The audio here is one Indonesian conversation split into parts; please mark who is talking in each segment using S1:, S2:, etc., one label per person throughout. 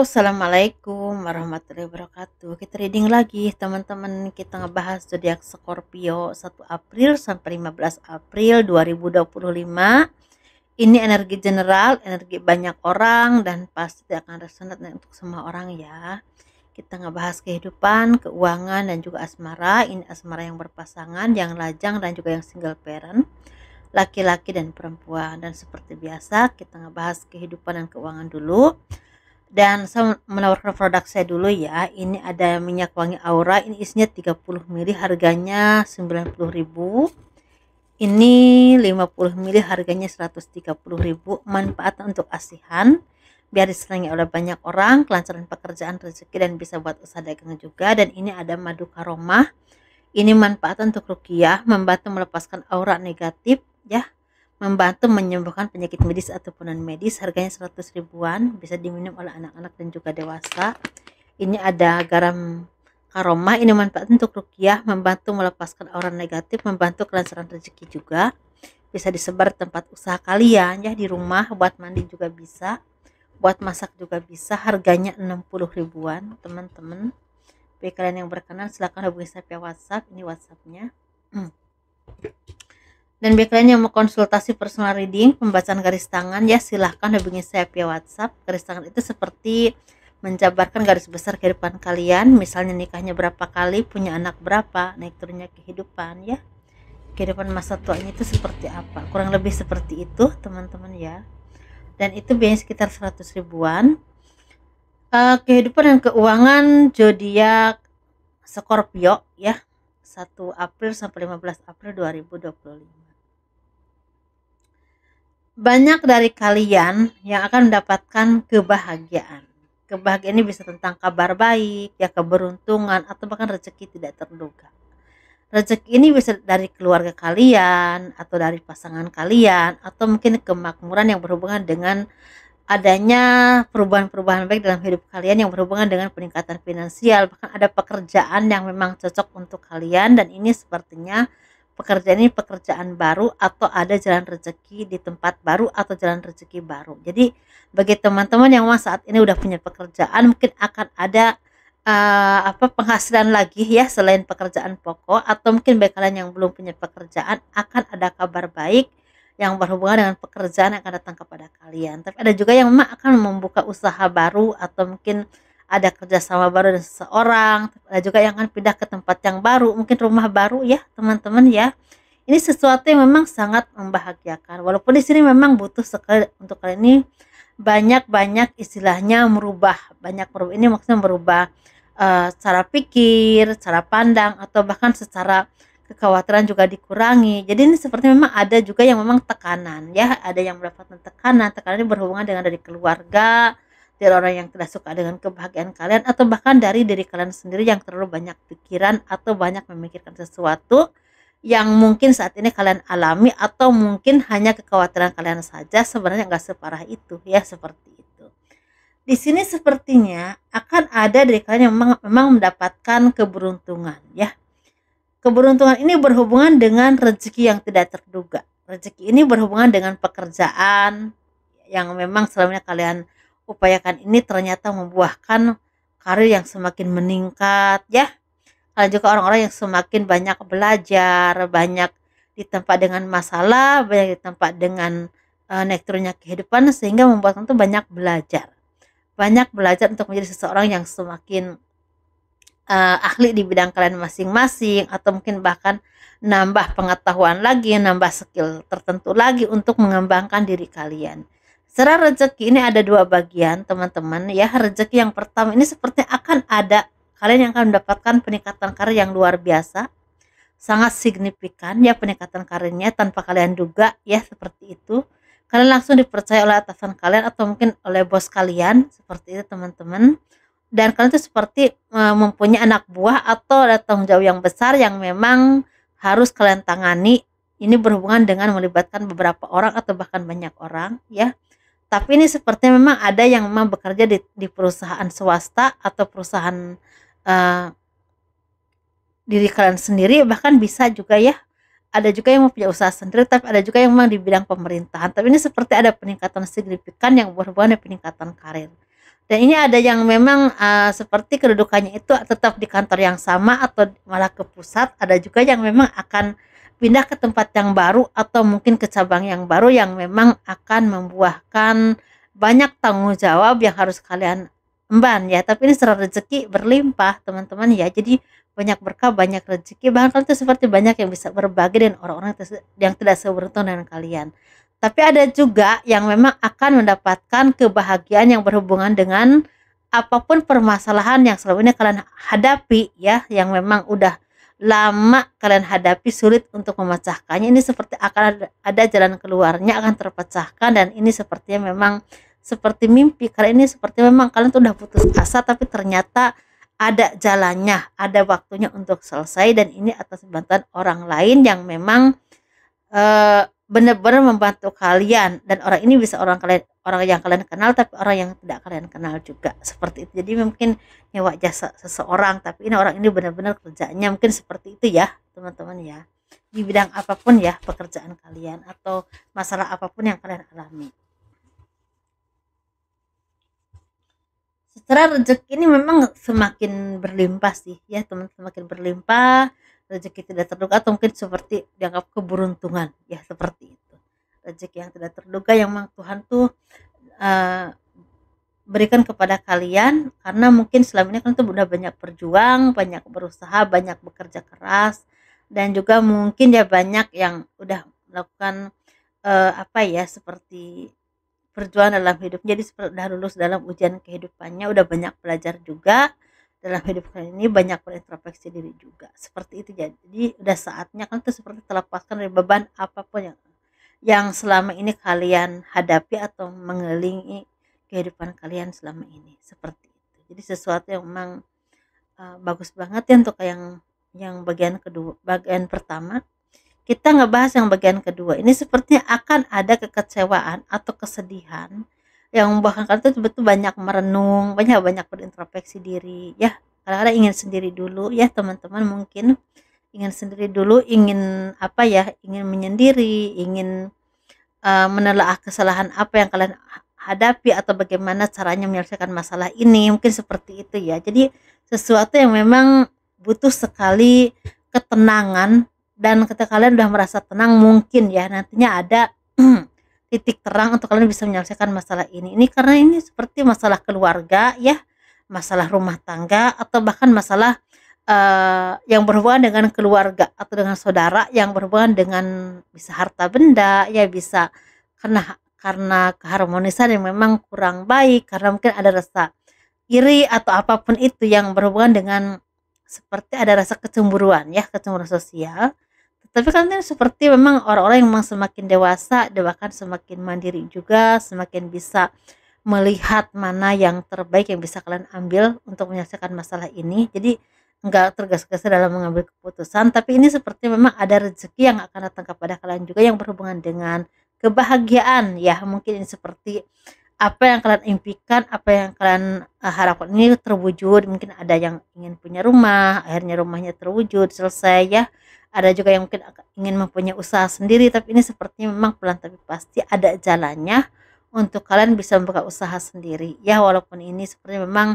S1: Assalamualaikum warahmatullahi wabarakatuh. Kita reading lagi, teman-teman. Kita ngebahas zodiak Scorpio 1 April sampai 15 April 2025. Ini energi general, energi banyak orang dan pasti tidak akan resonate untuk semua orang ya. Kita ngebahas kehidupan, keuangan dan juga asmara. Ini asmara yang berpasangan, yang lajang dan juga yang single parent, laki-laki dan perempuan. Dan seperti biasa, kita ngebahas kehidupan dan keuangan dulu. Dan saya menawarkan produk saya dulu ya. Ini ada minyak wangi aura, ini isinya 30 ml, harganya 90.000. Ini 50 ml, harganya 130.000. Manfaat untuk asihan, biar disenangi oleh banyak orang, kelancaran pekerjaan, rezeki, dan bisa buat usaha dagang juga. Dan ini ada madu karomah, ini manfaat untuk ruqyah, membantu melepaskan aura negatif ya, membantu menyembuhkan penyakit medis ataupun non medis. Harganya 100 ribuan, bisa diminum oleh anak-anak dan juga dewasa. Ini ada garam karomah, ini manfaat untuk ruqyah, membantu melepaskan aura negatif, membantu kelancaran rezeki juga. Bisa disebar tempat usaha kalian ya, di rumah, buat mandi juga bisa, buat masak juga bisa. Harganya 60 ribuan teman-teman. Bagi kalian yang berkenan silahkan hubungi saya via WhatsApp, ini WhatsAppnya. Dan bagi kalian yang mau konsultasi personal reading, pembacaan garis tangan ya, silahkan hubungi saya via WhatsApp. Garis tangan itu seperti menjabarkan garis besar kehidupan kalian, misalnya nikahnya berapa kali, punya anak berapa, naik turunnya kehidupan ya, kehidupan masa tuanya itu seperti apa, kurang lebih seperti itu teman-teman ya. Dan itu biayanya sekitar 100 ribuan. Kehidupan dan keuangan zodiak Scorpio ya, 1 April sampai 15 April 2025. Banyak dari kalian yang akan mendapatkan kebahagiaan. Kebahagiaan ini bisa tentang kabar baik, ya, keberuntungan, atau bahkan rezeki tidak terduga. Rezeki ini bisa dari keluarga kalian, atau dari pasangan kalian, atau mungkin kemakmuran yang berhubungan dengan adanya perubahan-perubahan baik dalam hidup kalian yang berhubungan dengan peningkatan finansial. Bahkan ada pekerjaan yang memang cocok untuk kalian, dan ini sepertinya pekerjaan ini pekerjaan baru, atau ada jalan rezeki di tempat baru atau jalan rezeki baru. Jadi bagi teman-teman yang saat ini udah punya pekerjaan, mungkin akan ada penghasilan lagi ya selain pekerjaan pokok, atau mungkin bagi kalian yang belum punya pekerjaan akan ada kabar baik yang berhubungan dengan pekerjaan yang akan datang kepada kalian. Tapi ada juga yang memang akan membuka usaha baru, atau mungkin ada kerjasama baru dengan seseorang. Ada juga yang akan pindah ke tempat yang baru, mungkin rumah baru ya teman-teman ya. Ini sesuatu yang memang sangat membahagiakan. Walaupun di sini memang butuh sekali untuk kalian ini banyak istilahnya merubah, ini maksudnya merubah cara pikir, cara pandang, atau bahkan secara kekhawatiran juga dikurangi. Jadi ini seperti memang ada juga yang memang tekanan ya, ada yang mendapatkan tekanan ini berhubungan dengan dari keluarga, dari orang yang tidak suka dengan kebahagiaan kalian, atau bahkan dari diri kalian sendiri yang terlalu banyak pikiran atau banyak memikirkan sesuatu yang mungkin saat ini kalian alami, atau mungkin hanya kekhawatiran kalian saja, sebenarnya nggak separah itu ya, seperti itu. Di sini sepertinya akan ada dari kalian yang memang mendapatkan keberuntungan ya. Keberuntungan ini berhubungan dengan rezeki yang tidak terduga. Rezeki ini berhubungan dengan pekerjaan yang memang selama ini kalian upayakan, ini ternyata membuahkan karir yang semakin meningkat ya. Kalian juga orang-orang yang semakin banyak belajar, banyak ditempa dengan masalah, banyak ditempa dengan naik turunnya kehidupan, sehingga membuat kalian tuh banyak belajar untuk menjadi seseorang yang semakin ahli di bidang kalian masing-masing, atau mungkin bahkan nambah pengetahuan lagi, nambah skill tertentu lagi untuk mengembangkan diri kalian. Secara rezeki ini ada dua bagian teman-teman ya. Rezeki yang pertama ini seperti akan ada kalian yang akan mendapatkan peningkatan karir yang luar biasa, sangat signifikan ya peningkatan karirnya tanpa kalian duga ya, seperti itu. Kalian langsung dipercaya oleh atasan kalian, atau mungkin oleh bos kalian, seperti itu teman-teman. Dan kalian itu seperti mempunyai anak buah atau ada tanggung jawab yang besar yang memang harus kalian tangani. Ini berhubungan dengan melibatkan beberapa orang atau bahkan banyak orang ya. Tapi ini sepertinya memang ada yang memang bekerja di perusahaan swasta atau perusahaan diri kalian sendiri, bahkan bisa juga ya. Ada juga yang mempunyai usaha sendiri, tapi ada juga yang memang di bidang pemerintahan. Tapi ini seperti ada peningkatan signifikan yang berhubungan dengan peningkatan karir. Dan ini ada yang memang, seperti kedudukannya itu tetap di kantor yang sama atau malah ke pusat, ada juga yang memang akan pindah ke tempat yang baru atau mungkin ke cabang yang baru yang memang akan membuahkan banyak tanggung jawab yang harus kalian emban ya, tapi ini secara rezeki berlimpah teman-teman ya. Jadi banyak berkah, banyak rezeki, bahkan kalian tuh seperti banyak yang bisa berbagi dengan orang-orang yang tidak seberuntung dengan kalian. Tapi ada juga yang memang akan mendapatkan kebahagiaan yang berhubungan dengan apapun permasalahan yang selama ini kalian hadapi ya, yang memang udah lama kalian hadapi sulit untuk memecahkannya. Ini seperti akan ada jalan keluarnya, akan terpecahkan, dan ini sepertinya memang seperti mimpi. Kali ini seperti memang kalian tuh udah putus asa tapi ternyata ada jalannya, ada waktunya untuk selesai, dan ini atas bantuan orang lain yang memang benar-benar membantu kalian, dan orang ini bisa orang yang kalian kenal tapi orang yang tidak kalian kenal juga, seperti itu. Jadi mungkin nyewa jasa seseorang tapi ini orang ini benar-benar kerjanya mungkin seperti itu ya teman-teman ya, di bidang apapun ya pekerjaan kalian atau masalah apapun yang kalian alami. Secara rezeki ini memang semakin berlimpah sih ya teman, semakin berlimpah, rezeki tidak terduga atau mungkin seperti dianggap keberuntungan ya, seperti itu. Rezeki yang tidak terduga yang memang Tuhan tuh uh, berikan kepada kalian karena mungkin selama ini kan tuh udah banyak berjuang, banyak berusaha, banyak bekerja keras, dan juga mungkin ya banyak yang udah melakukan apa ya, seperti perjuangan dalam hidup. Jadi udah lulus dalam ujian kehidupannya, udah banyak belajar juga dalam hidup kalian ini, banyak berintrospeksi diri juga. Seperti itu. Jadi udah saatnya kan tuh seperti terlepaskan dari beban apapun yang selama ini kalian hadapi atau mengelilingi kehidupan kalian selama ini. Seperti itu. Jadi sesuatu yang memang bagus banget ya untuk yang bagian kedua, bagian pertama. Kita ngebahas yang bagian kedua. Ini sepertinya akan ada kekecewaan atau kesedihan yang membuahkan kalian tuh betul banyak merenung, banyak berintrospeksi diri ya. Kadang-kadang ingin sendiri dulu ya teman-teman, mungkin ingin sendiri dulu, ingin apa ya, ingin menyendiri, ingin menelaah kesalahan apa yang kalian hadapi atau bagaimana caranya menyelesaikan masalah ini, mungkin seperti itu ya. Jadi sesuatu yang memang butuh sekali ketenangan, dan ketika kalian udah merasa tenang mungkin ya nantinya ada titik terang untuk kalian bisa menyelesaikan masalah ini karena ini seperti masalah keluarga ya, masalah rumah tangga, atau bahkan masalah yang berhubungan dengan keluarga atau dengan saudara, yang berhubungan dengan bisa harta benda ya, bisa karena keharmonisan yang memang kurang baik, karena mungkin ada rasa iri atau apapun itu yang berhubungan dengan seperti ada rasa kecemburuan ya, kecemburuan sosial. Tapi kan ini seperti memang orang-orang yang memang semakin dewasa, bahkan semakin mandiri juga, semakin bisa melihat mana yang terbaik yang bisa kalian ambil untuk menyelesaikan masalah ini. Jadi enggak tergesa-gesa dalam mengambil keputusan, tapi ini seperti memang ada rezeki yang akan datang kepada kalian juga yang berhubungan dengan kebahagiaan ya. Mungkin ini seperti apa yang kalian impikan, apa yang kalian harapkan ini terwujud. Mungkin ada yang ingin punya rumah, akhirnya rumahnya terwujud, selesai ya. Ada juga yang mungkin ingin mempunyai usaha sendiri, tapi ini sepertinya memang pelan tapi pasti ada jalannya untuk kalian bisa membuka usaha sendiri ya, walaupun ini sepertinya memang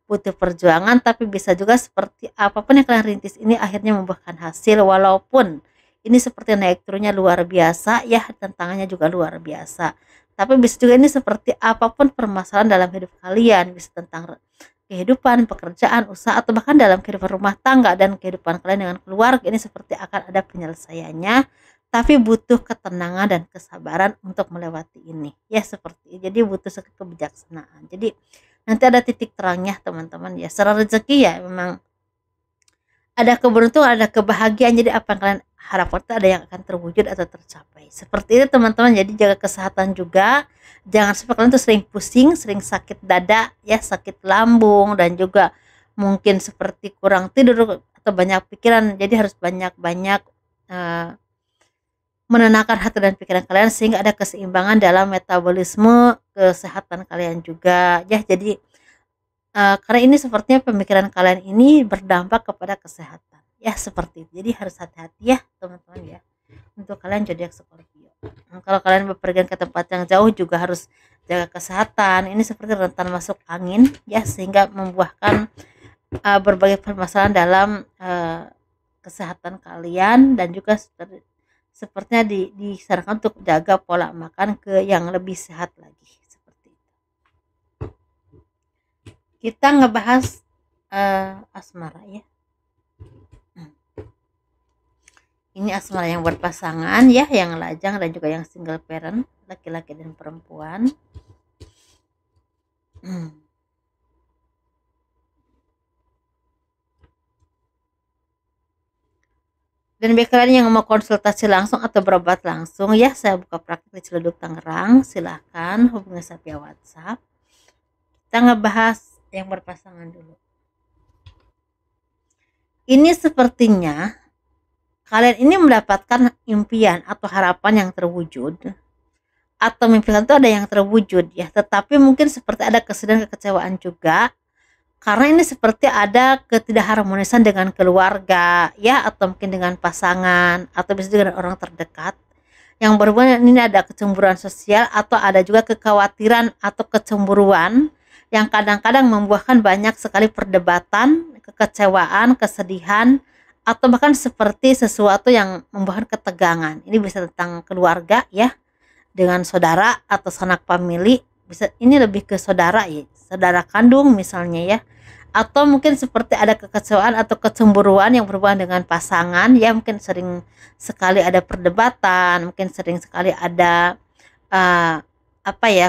S1: butuh perjuangan, tapi bisa juga seperti apapun yang kalian rintis ini akhirnya membuahkan hasil, walaupun ini seperti naik turunnya luar biasa ya, tantangannya juga luar biasa. Tapi bisa juga ini seperti apapun permasalahan dalam hidup kalian, bisa tentang kehidupan, pekerjaan, usaha, atau bahkan dalam kehidupan rumah tangga dan kehidupan kalian dengan keluarga, ini seperti akan ada penyelesaiannya, tapi butuh ketenangan dan kesabaran untuk melewati ini ya, seperti jadi butuh kebijaksanaan. Jadi nanti ada titik terangnya teman-teman ya. Secara rezeki ya memang ada keberuntungan, ada kebahagiaan. Jadi apa yang kalian harapkan itu ada yang akan terwujud atau tercapai. Seperti itu teman-teman. Jadi jaga kesehatan juga. Jangan sampai kalian tuh sering pusing, sering sakit dada ya, sakit lambung, dan juga mungkin seperti kurang tidur atau banyak pikiran. Jadi harus banyak-banyak menenangkan hati dan pikiran kalian sehingga ada keseimbangan dalam metabolisme kesehatan kalian juga ya. Jadi karena ini sepertinya pemikiran kalian ini berdampak kepada kesehatan ya, seperti itu. Jadi harus hati-hati ya teman-teman ya. untuk kalian zodiak Scorpio. Kalau kalian bepergian ke tempat yang jauh juga harus jaga kesehatan. Ini seperti rentan masuk angin ya, sehingga membuahkan berbagai permasalahan dalam kesehatan kalian, dan juga sepertinya disarankan untuk jaga pola makan ke yang lebih sehat lagi seperti itu. Kita ngebahas asmara ya. Ini asmara yang berpasangan ya, yang lajang dan juga yang single parent, laki-laki dan perempuan. Dan bagi kalian yang mau konsultasi langsung atau berobat langsung ya, saya buka praktik di Ciledug Tangerang, silahkan hubungi saya via WhatsApp. Kita ngebahas yang berpasangan dulu. Ini sepertinya kalian ini mendapatkan impian atau harapan yang terwujud, atau mimpi kalian itu ada yang terwujud ya, tetapi mungkin seperti ada kesedihan, kekecewaan juga, karena ini seperti ada ketidakharmonisan dengan keluarga ya, atau mungkin dengan pasangan, atau bisa juga dengan orang terdekat yang berhubungan. Ini ada kecemburuan sosial, atau ada juga kekhawatiran atau kecemburuan yang kadang-kadang membuahkan banyak sekali perdebatan, kekecewaan, kesedihan, atau bahkan seperti sesuatu yang membuahkan ketegangan. Ini bisa tentang keluarga ya, dengan saudara atau sanak famili, bisa ini lebih ke saudara ya, saudara kandung misalnya ya, atau mungkin seperti ada kekecewaan atau kecemburuan yang berhubungan dengan pasangan ya, mungkin sering sekali ada perdebatan, mungkin sering sekali ada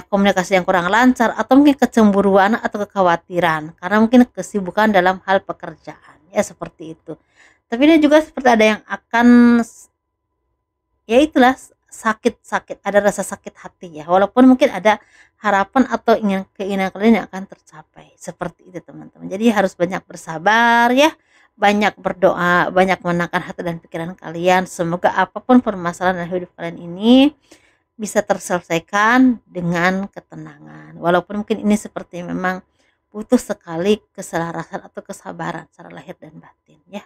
S1: komunikasi yang kurang lancar, atau mungkin kecemburuan atau kekhawatiran karena mungkin kesibukan dalam hal pekerjaan ya, seperti itu. Tapi ini juga seperti ada yang akan, ya itulah, sakit-sakit, ada rasa sakit hati ya, walaupun mungkin ada harapan atau keinginan kalian yang akan tercapai seperti itu teman-teman. Jadi harus banyak bersabar ya, banyak berdoa, banyak menenangkan hati dan pikiran kalian. Semoga apapun permasalahan dalam hidup kalian ini bisa terselesaikan dengan ketenangan, walaupun mungkin ini seperti memang butuh sekali keselarasan atau kesabaran secara lahir dan batin ya.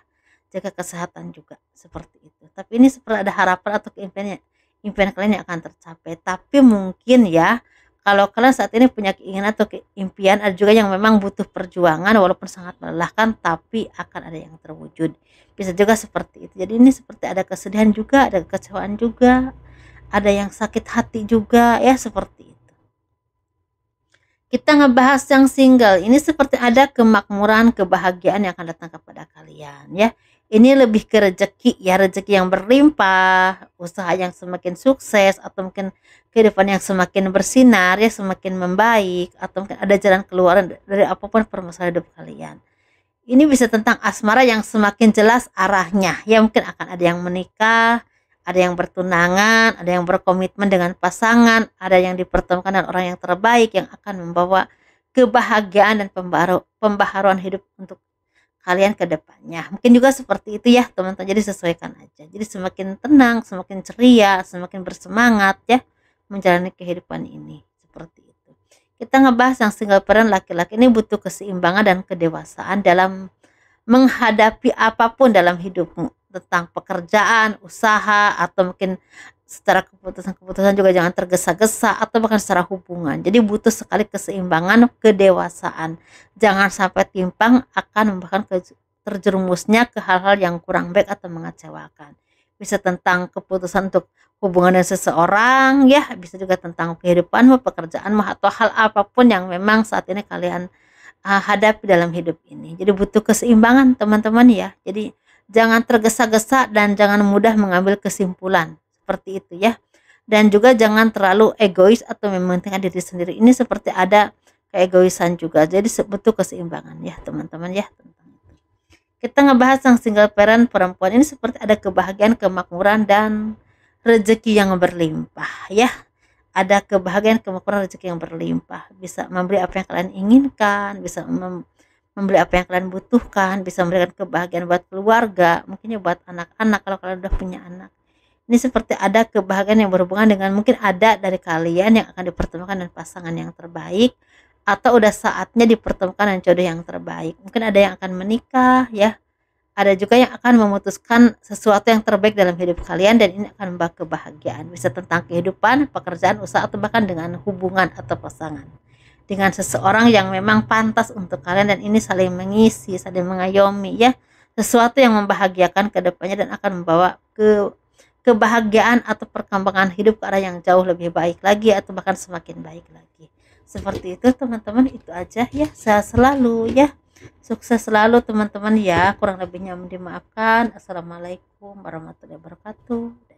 S1: Jaga kesehatan juga seperti itu. Tapi ini seperti ada harapan atau impian kalian yang akan tercapai. Tapi mungkin ya, kalau kalian saat ini punya keinginan atau impian, ada juga yang memang butuh perjuangan walaupun sangat melelahkan, tapi akan ada yang terwujud. Bisa juga seperti itu. Jadi ini seperti ada kesedihan juga, ada kekecewaan juga, ada yang sakit hati juga ya, seperti itu. Kita ngebahas yang single. Ini seperti ada kemakmuran, kebahagiaan yang akan datang kepada kalian ya. Ini lebih ke rezeki ya, rezeki yang berlimpah, usaha yang semakin sukses, atau mungkin kehidupan yang semakin bersinar ya, semakin membaik, atau mungkin ada jalan keluar dari apapun permasalahan hidup kalian. Ini bisa tentang asmara yang semakin jelas arahnya ya, mungkin akan ada yang menikah, ada yang bertunangan, ada yang berkomitmen dengan pasangan, ada yang dipertemukan dengan orang yang terbaik yang akan membawa kebahagiaan dan pembaharuan hidup untuk kalian ke depannya. Mungkin juga seperti itu ya teman-teman. Jadi sesuaikan aja. Jadi semakin tenang, semakin ceria, semakin bersemangat ya menjalani kehidupan ini. Seperti itu. Kita ngebahas yang single parent laki-laki ini butuh keseimbangan dan kedewasaan dalam menghadapi apapun dalam hidupmu, tentang pekerjaan, usaha, atau mungkin secara keputusan juga jangan tergesa-gesa, atau bahkan secara hubungan. Jadi butuh sekali keseimbangan, kedewasaan. Jangan sampai timpang akan membuahkan terjerumusnya ke hal-hal yang kurang baik atau mengecewakan. Bisa tentang keputusan untuk hubungan dengan seseorang ya, bisa juga tentang kehidupanmu, pekerjaanmu, atau hal apapun yang memang saat ini kalian hadapi dalam hidup ini. Jadi butuh keseimbangan teman-teman ya. Jadi jangan tergesa-gesa dan jangan mudah mengambil kesimpulan seperti itu ya. Dan juga jangan terlalu egois atau mementingkan diri sendiri. Ini seperti ada keegoisan juga. Jadi butuh keseimbangan ya teman-teman ya tentang itu. Kita ngebahas yang single parent perempuan ini seperti ada kebahagiaan, kemakmuran, dan rezeki yang berlimpah ya. Ada kebahagiaan, kemakmuran, rezeki yang berlimpah. Bisa memberi apa yang kalian inginkan, bisa membeli apa yang kalian butuhkan, bisa memberikan kebahagiaan buat keluarga, mungkin ya buat anak-anak kalau kalian udah punya anak. Ini seperti ada kebahagiaan yang berhubungan dengan mungkin ada dari kalian yang akan dipertemukan dengan pasangan yang terbaik, atau udah saatnya dipertemukan dengan jodoh yang terbaik. Mungkin ada yang akan menikah ya, ada juga yang akan memutuskan sesuatu yang terbaik dalam hidup kalian, dan ini akan membawa kebahagiaan. Bisa tentang kehidupan, pekerjaan, usaha, atau bahkan dengan hubungan atau pasangan dengan seseorang yang memang pantas untuk kalian, dan ini saling mengisi, saling mengayomi ya, sesuatu yang membahagiakan ke depannya dan akan membawa kebahagiaan atau perkembangan hidup ke arah yang jauh lebih baik lagi atau bahkan semakin baik lagi. Seperti itu teman-teman, itu aja ya, sehat selalu ya, sukses selalu teman-teman ya, kurang lebihnya mohon dimaafkan. Assalamualaikum warahmatullahi wabarakatuh.